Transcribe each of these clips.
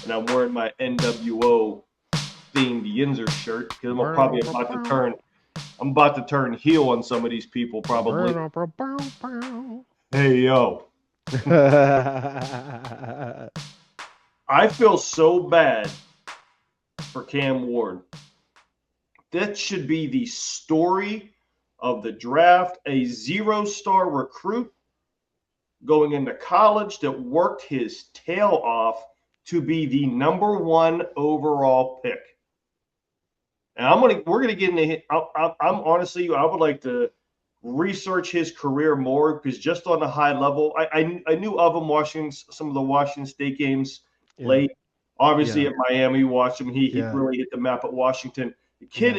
and I'm wearing my NWO themed Yinzer shirt because I'm about to turn heel on some of these people probably. Hey yo, I feel so bad for Cam Ward. That should be the story of the draft. A 0-star recruit going into college that worked his tail off to be the number one overall pick. And we're gonna get into. I'm honestly, I would like to research his career more because just on a high level, I knew of him watching some of the Washington State games late. Obviously at Miami, watched him. He really hit the map at Washington. The kid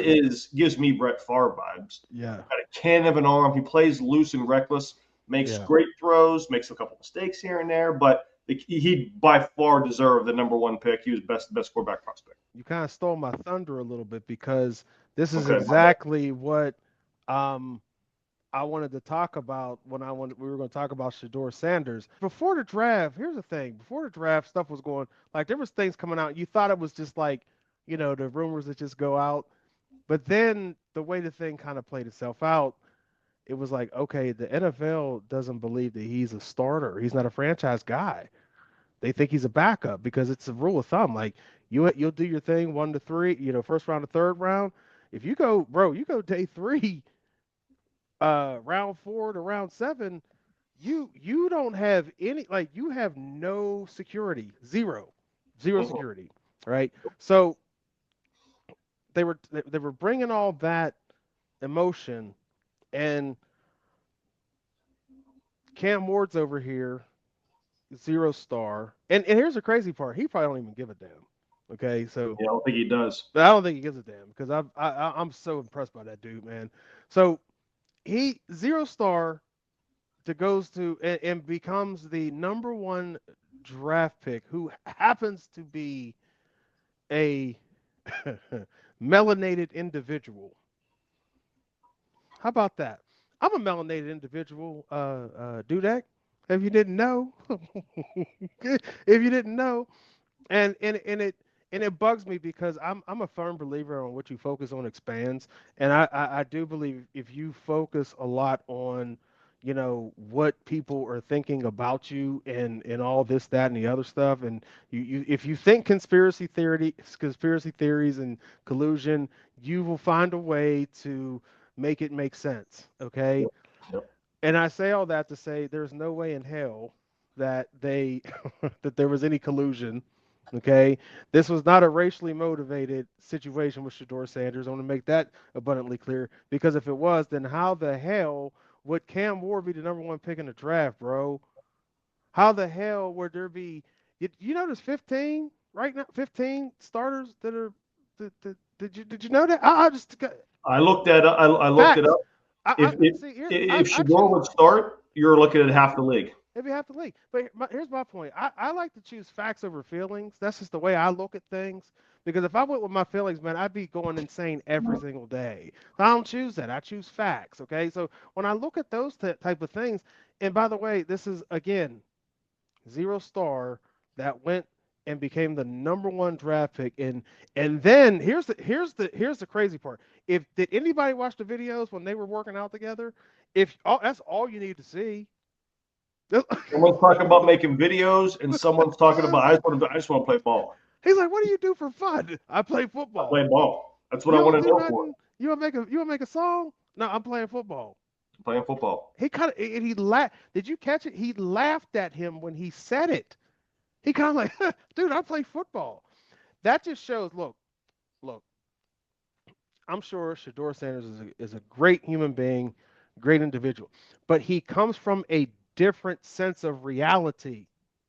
gives me Brett Favre vibes. Yeah. Got a cannon of an arm. He plays loose and reckless. Makes great throws. Makes a couple mistakes here and there, but he by far deserved the number one pick. He was best quarterback prospect. You kind of stole my thunder a little bit because this is Okay. exactly what um, I wanted to talk about when we were going to talk about Shedeur Sanders. Before the draft, here's the thing. Before the draft, stuff was going like there was things coming out. You thought it was just like, the rumors that just go out. But then the way the thing kind of played itself out, it was like, okay, the NFL doesn't believe that he's a starter. He's not a franchise guy. They think he's a backup because it's a rule of thumb. Like you'll do your thing 1 to 3, first round to third round. If you go, bro, you go day 3, round 4 to round 7, you don't have any, like, you have no security, zero security, right? So they were bringing all that emotion, and Cam Ward's over here, 0-star, and here's the crazy part: he probably don't even give a damn. Okay, so Yeah, I don't think he does. but I don't think he gives a damn because I'm so impressed by that dude, man. So he 0-star to goes to and becomes the number one draft pick, who happens to be a melanated individual. How about that? I'm a melanated individual, Dudek. If you didn't know, if you didn't know, and it bugs me because I'm a firm believer on what you focus on expands, and I do believe if you focus a lot on what people are thinking about you and all this, that, and the other stuff, and you if you think conspiracy theories and collusion, you will find a way to make it make sense. Okay. Yep. Yep. And I say all that to say there's no way in hell that they that there was any collusion. Okay, this was not a racially motivated situation with Shedeur Sanders. I want to make that abundantly clear because if it was, then how the hell would Cam Ward be the number one pick in the draft, bro? How the hell would there be? There's 15 right now, 15 starters that are. Did you know that? I just I looked at I looked it facts. up. I If if see here. if I Shedeur choose. would start, you're looking at half the league. Maybe half the league. But here's my point. I like to choose facts over feelings. That's just the way I look at things. Because if I went with my feelings, man, I'd be going insane every single day. I don't choose that. I choose facts. Okay. So when I look at those type of things, and by the way, this is again 0-star that went and became the number one draft pick. And then here's the crazy part. If did anybody watch the videos when they were working out together? If that's all you need to see. Someone's talking about making videos, and someone's talking about I just want to play ball. He's like, "What do you do for fun?" I play I football. play ball. That's what You I don't want to do know for. nothing. You want to make a song? No, I'm playing football. Playing football. He kind of and he laughed. Did you catch it? He laughed at him when he said it. He kind of like, "Dude, I play football." That just shows. Look. I'm sure Shedeur Sanders is a great human being, great individual, but he comes from a different sense of reality,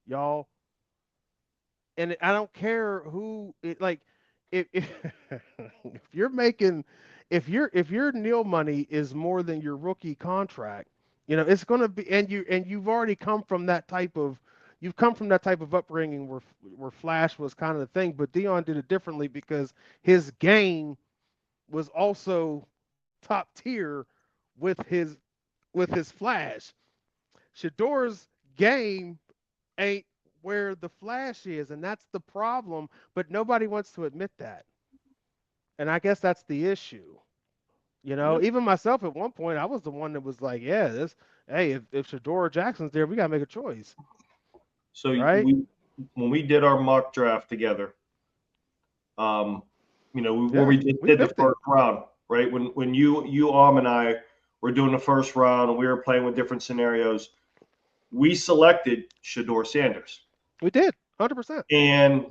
y'all. And I don't care who it like if if you're making if your Neil money is more than your rookie contract, it's going to be, and you've already come from that type of upbringing where Flash was kind of the thing, but Dion did it differently because his game was also top tier with his Flash. Shador's game ain't where the flash is, and that's the problem. But nobody wants to admit that, and I guess that's the issue. Yep. Even myself at one point, I was the one that was like, "Yeah, hey, if Shedeur Jackson's there, we gotta make a choice, So right?" when we did our mock draft together, where Yeah, we just we did the picked him. first round, right? When you and I were doing the first round and we were playing with different scenarios, we selected Shedeur Sanders. We did, 100%. And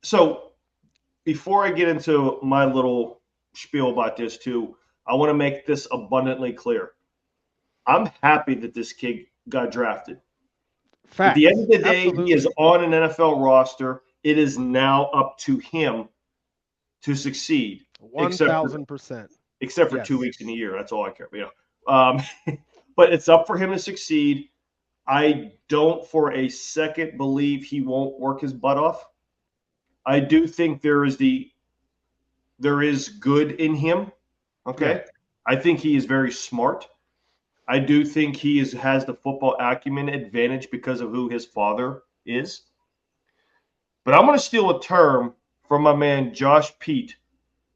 so before I get into my little spiel about this too, I want to make this abundantly clear. I'm happy that this kid got drafted. At the end Facts, of the day, he is absolutely, on an NFL roster. It is now up to him to succeed, one except for thousand percent. except for 2 Yes, weeks in a year. That's all I care about. But it's up for him to succeed. I don't for a second believe he won't work his butt off. I do think there is good in him. yeah, Okay. I think he is very smart. I do think has the football acumen advantage because of who his father is. But I'm going to steal a term from my man Josh Pete.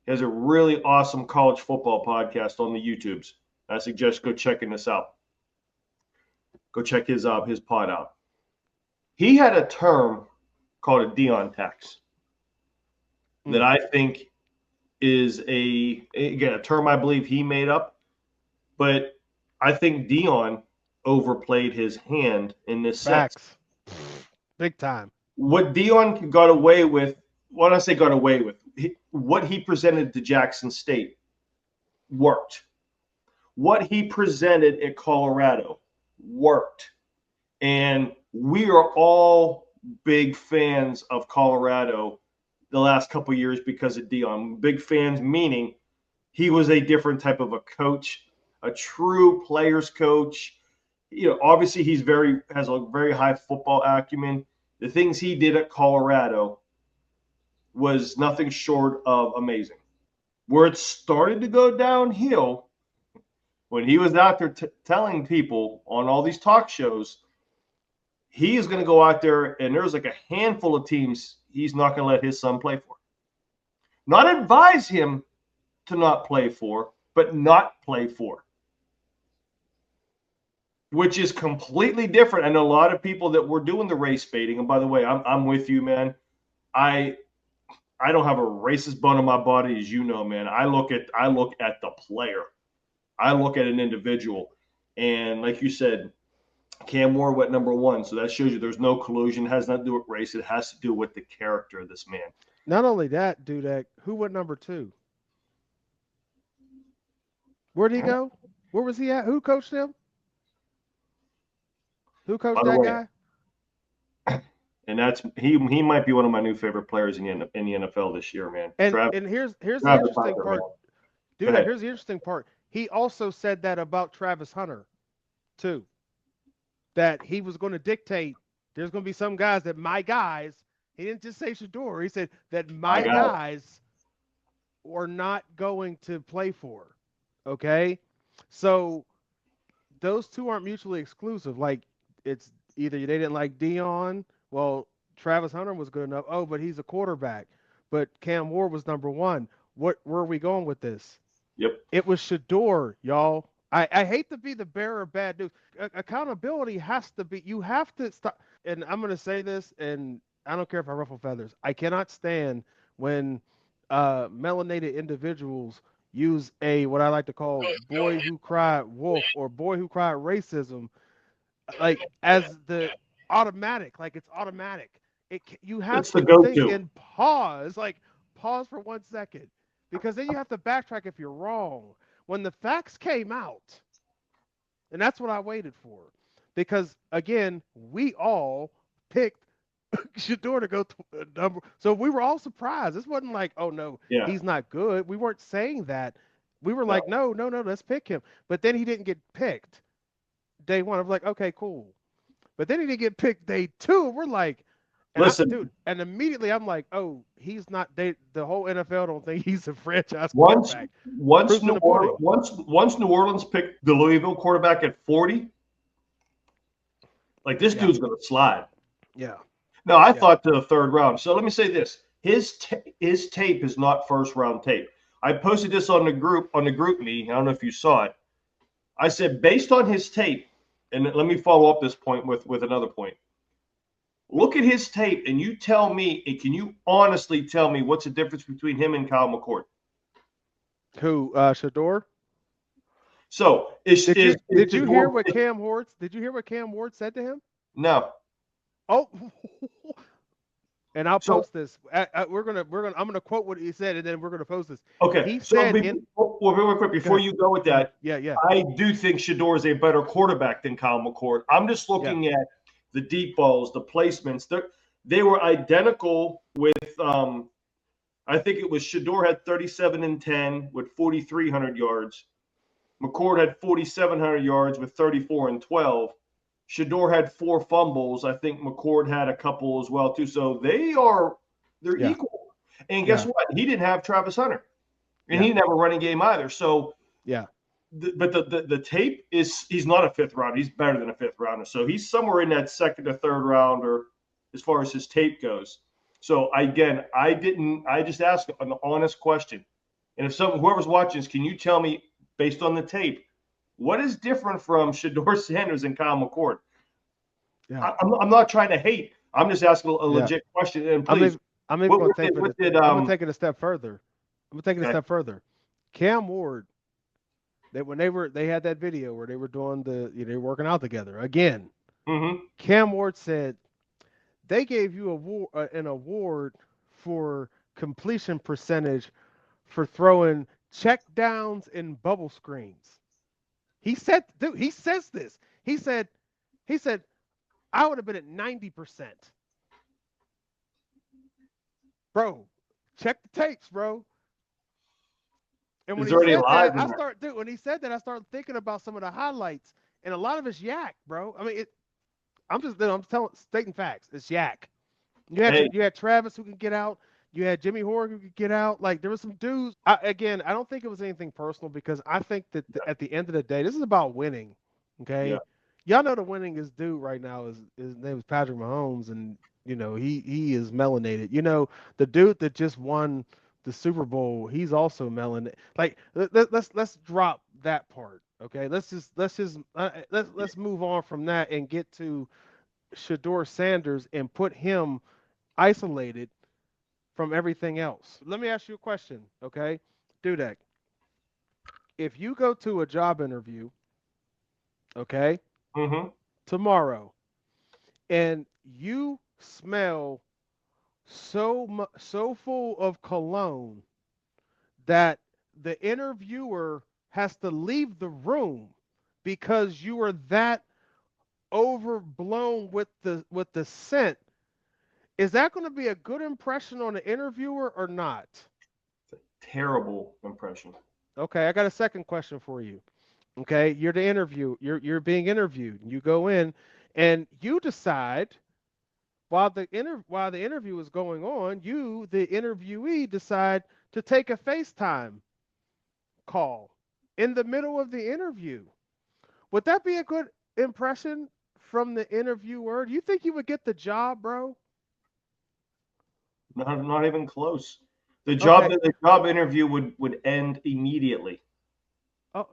He has a really awesome college football podcast on the YouTubes. I suggest go checking this out. Go check his pod out. He had a term called a Dion tax that mm. I think is a term I believe he made up, but I think Dion overplayed his hand in this sense. Facts, big time. What Dion got away with, when I say got away with, what he presented to Jackson State worked. What he presented at Colorado worked. And we are all big fans of Colorado the last couple of years because of Dion. Big fans, meaning he was a different type of a coach, a true players coach. Obviously has a very high football acumen. The things he did at Colorado was nothing short of amazing. Where it started to go downhill when he was out there telling people on all these talk shows, he is going to go out there and there's like a handful of teams he's not going to let his son play for. Not advise him to not play for, but not play for. Which is completely different. I know a lot of people that were doing the race baiting. And by the way, I'm with you, man. I don't have a racist bone in my body, as you know, man. I look at the player. I look at an individual. And like you said, Cam Moore went number 1. So that shows you there's no collusion. It has nothing to do with race. It has to do with the character of this man. Not only that, Dudek, who went number 2? Where'd he go? Where was he at? Who coached him? Who coached By the that way, guy? and that's he might be one of my new favorite players in the NFL this year, man. And Travis, and here's the Travis interesting Hunter, part, man. Go Dudek. ahead. Here's the interesting part. He also said that about Travis Hunter, too. That he was going to dictate. There's going to be some guys that my guys. He didn't just say Shedeur. He said that I my got it. guys are not going to play for. Okay, so those two aren't mutually exclusive. Like it's either they didn't like Dion. Well, Travis Hunter was good enough. Oh, but he's a quarterback. But Cam Ward was number 1. Where are we going with this? Yep. It was Shedeur, y'all. I hate to be the bearer of bad news. Accountability has to be. You have to stop. And I'm going to say this, and I don't care if I ruffle feathers. I cannot stand when melanated individuals use what I like to call "boy who cried wolf" or "boy who cried racism" like as the automatic. Like it's automatic. You have It's the to think go-to. and pause. Like pause for 1 second, because then you have to backtrack if you're wrong. When the facts came out, and that's what I waited for, because again, we all picked Shedeur to go number. So we were all surprised. This wasn't like, oh no, Yeah. he's not good. We weren't saying that. We were No. like, no, let's pick him. But then he didn't get picked day 1. I was like, okay, cool. But then he didn't get picked day 2. We're like, Listen, and immediately I'm like, oh, he's not. The whole NFL don't think he's a franchise once quarterback. once Proof's in New the pudding. Orleans once New Orleans picked the Louisville quarterback at 40, like this Yeah. dude's gonna slide. Yeah. No, I Yeah. thought to the third round. So let me say this: his tape is not first round tape. I posted this on the group me. I don't know if you saw it. I said based on his tape, and let me follow up this point with another point. Look at his tape, and you tell me, and can you honestly tell me what's the difference between him and Kyle McCord? Who? Shedeur? So Did the you hear door? what Cam Ward? Did you hear what Cam Ward said to him? No. Oh, and I'll So post this. I'm gonna quote what he said, and then we're gonna post this. okay. He So said in. well, real quick Go before ahead. you go with Go ahead. that, Yeah, yeah, I do think Shedeur is a better quarterback than Kyle McCord. I'm just yeah, looking at the deep balls, the placements. They were identical with. I think it was Shedeur had 37 and 10 with 4,300 yards. McCord had 4,700 yards with 34 and 12. Shedeur had 4 fumbles. I think McCord had a couple as well too. So they're yeah, equal. And guess yeah, what? He didn't have Travis Hunter, and he yeah, didn't have a running game either. So, yeah, but the tape is he's not a fifth rounder. He's better than a fifth rounder. So he's somewhere in that second or third rounder as far as his tape goes. So again, I just asked an honest question. And if whoever's watching this, can you tell me based on the tape, what is different from Shedeur Sanders and Kyle McCord? yeah, I'm not trying to hate. I'm just asking a yeah. legit question. And I'm please, even, I'm even gonna take it. what did I'm gonna take it a step further. I'm gonna take it a okay. step further. Cam Ward, when they had that video where they were doing they were working out together again. Mm-hmm. Cam Ward said they gave you an award for completion percentage for throwing check downs and bubble screens. He said, dude, he says this. He said, he said, I would have been at 90%. Bro, check the tapes, bro. And when Is he there any said lies that, in there? when he said that, I started thinking about some of the highlights, and a lot of it's yak, bro. I mean, stating facts. It's yak. Hey, You had Travis who could get out. You had Jimmy Horg who could get out. Like there was some dudes. Again, I don't think it was anything personal because I think that at the end of the day, this is about winning. yeah, Okay, y'all know the winning is due right now. His name is Patrick Mahomes, and he is melanated. The dude that just won the Super Bowl, he's also melanated. Like let's drop that part. Okay, let's move on from that and get to Shedeur Sanders and put him isolated from everything else. Let me ask you a question, okay? Dudek, if you go to a job interview, okay, mm-hmm. tomorrow, and you smell so full of cologne that the interviewer has to leave the room because you are that overblown with the scent, is that going to be a good impression on the interviewer or not? Terrible impression. Okay, I got a second question for you. Okay, you're the interview. You're being interviewed. You go in, and you decide while the interview is going on, you the interviewee decide to take a FaceTime call in the middle of the interview. Would that be a good impression from the interviewer? Do you think you would get the job, bro? Not even close. Okay. The job interview would end immediately. Oh,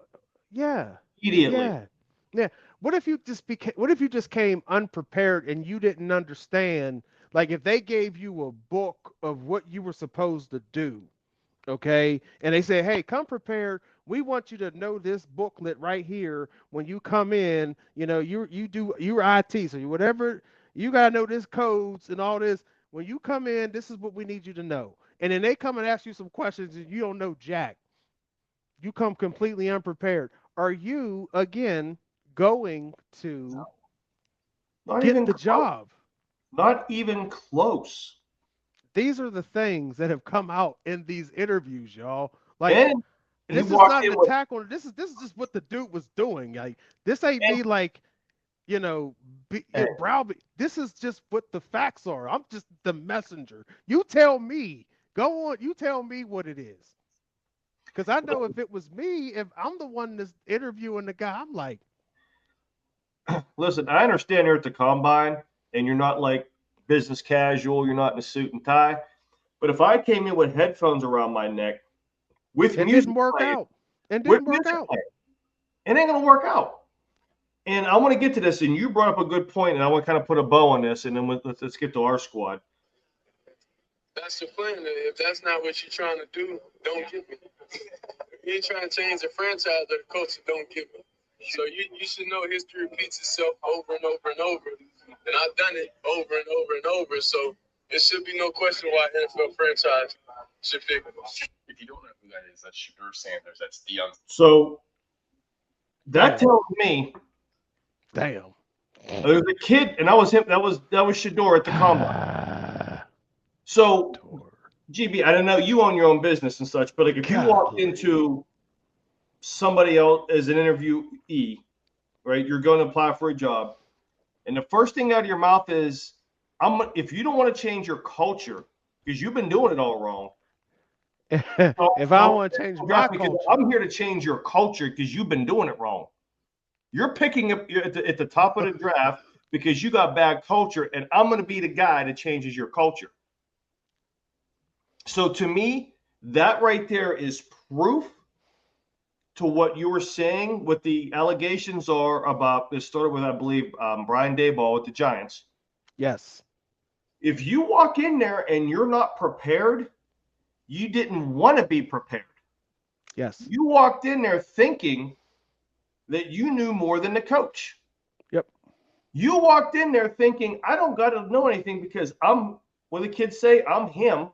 yeah, Immediately. yeah, yeah. What if you just came unprepared and you didn't understand? Like if they gave you a book of what you were supposed to do, okay, and they say, "Hey, come prepared. We want you to know this booklet right here when you come in. You're IT, so whatever you gotta know this codes and all this. When you come in, this is what we need you to know." And then they come and ask you some questions and you don't know jack. You come completely unprepared. Are you again going to Not get even the close. job? Not even close. These are the things that have come out in these interviews, y'all. Like And he this is walked not in an with attack on this is just what the dude was doing. Like this ain't and, me like, you know, and browbeat. This is just what the facts are. I'm just the messenger. You tell me. Go on, you tell me what it is. Because I know if it was me, if I'm the one that's interviewing the guy, I'm like, listen, I understand you're at the combine and you're not like business casual. You're not in a suit and tie. But if I came in with headphones around my neck with It music didn't work playing, out. It with didn't work music out. playing, it ain't gonna work out. And I want to get to this, and you brought up a good point, and I want to kind of put a bow on this, and then let's get to our squad. That's the plan. If that's not what you're trying to do, don't get me. If you're trying to change the franchise or the culture, don't get me. So you should know history repeats itself over and over and over. And I've done it over and over and over. So there should be no question why NFL franchise should pick them. If you don't know who that is, that's Shedeur Sanders. That's Deion. So that tells me. Damn. There was a kid, and that was him. That was Shedeur at the combine. So, GB, I don't know, you own your own business and such, but like if you walked into somebody else as an interviewee, right? You're going to apply for a job, and the first thing out of your mouth is, if you don't want to change your culture because you've been doing it all wrong. If I don't want to change my culture, I'm here to change your culture because you've been doing it wrong. You're picking up at the top of the draft because you got bad culture, and I'm going to be the guy that changes your culture. So to me, that right there is proof to what you were saying, what the allegations are about. This started with, I believe, Brian Daboll with the Giants. Yes. If you walk in there and you're not prepared, you didn't want to be prepared. Yes. You walked in there thinking that you knew more than the coach. Yep. You walked in there thinking, I don't got to know anything because I'm, what the kids say, I'm him.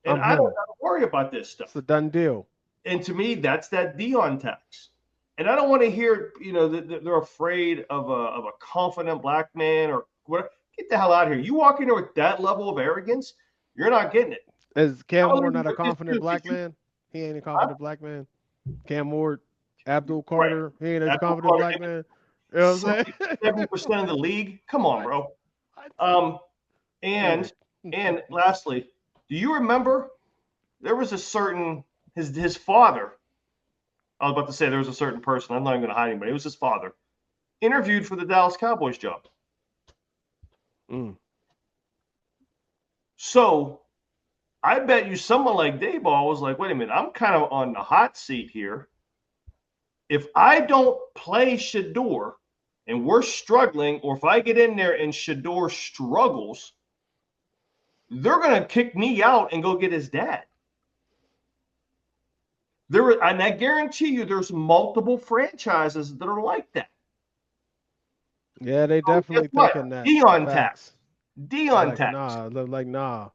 And I don't got to worry about this stuff. It's a done deal. And to me, that's that Deion tax. And I don't want to hear, that they're afraid of a confident black man or whatever. Get the hell out of here. You walk in there with that level of arrogance, you're not getting it. Is Cam Ward not a confident black man? He ain't a confident black man. Cam Ward, Abdul Carter, he ain't a confident black man. You know what I'm saying? 70% of the league. Come on, bro. And lastly, do you remember there was a certain his father? I was about to say there was a certain person. I'm not even going to hide anybody. It was his father. Interviewed for the Dallas Cowboys job. So I bet you someone like Daboll was like, wait a minute, I'm kind of on the hot seat here. If I don't play Shedeur and we're struggling, or if I get in there and Shedeur struggles, they're going to kick me out and go get his dad. And I guarantee you there's multiple franchises that are like that. Yeah, they definitely thinking that. Deion tax. Deion tax. Nah,